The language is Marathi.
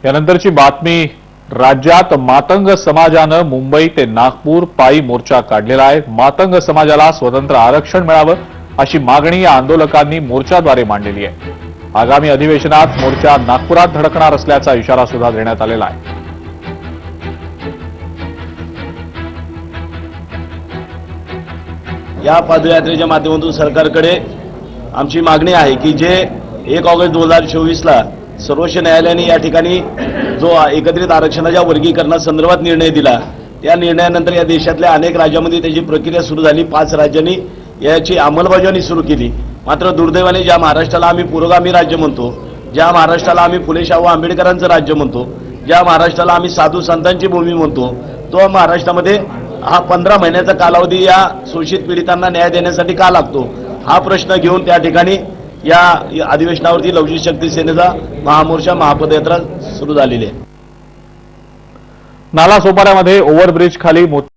यानंतरची बातमी। राज्यात मातंग समाजानं मुंबई ते नागपूर पायी मोर्चा काढलेला आहे। मातंग समाजाला स्वतंत्र आरक्षण मिळावं अशी मागणी या आंदोलकांनी मोर्चाद्वारे मांडलेली आहे। आगामी अधिवेशनात मोर्चा नागपुरात धडकणार असल्याचा इशारा सुद्धा देण्यात आलेला आहे। या पदयात्रेच्या माध्यमातून सरकारकडे आमची मागणी आहे की जे 1 ऑगस्ट 2024ला सर्वोच्च न्यायालयाने या ठिकाणी जो एकत्रित आरक्षणाच्या वर्गीकरणासंदर्भात निर्णय दिला, त्या निर्णयानंतर या देशातल्या अनेक राज्यांमध्ये त्याची प्रक्रिया सुरू झाली। 5 राज्यांनी याची अंमलबजावणी सुरू केली। मात्र दुर्दैवाने ज्या महाराष्ट्राला आम्ही पुरोगामी राज्य म्हणतो, ज्या महाराष्ट्राला आम्ही फुले शाहू आंबेडकरांचं राज्य म्हणतो, ज्या महाराष्ट्राला आम्ही साधू संतांची भूमी म्हणतो, तो महाराष्ट्रामध्ये हा 15 महिन्याचा कालावधी या शोषित पीडितांना न्याय देण्यासाठी का लागतो, हा प्रश्न घेऊन त्या ठिकाणी या अधिवेशनावरती लवचिक शक्ती सेनेचा महामोर्चा महापदयात्रा सुरू झालेली आहे। नालासोपाऱ्यामध्ये ओव्हरब्रिज खाली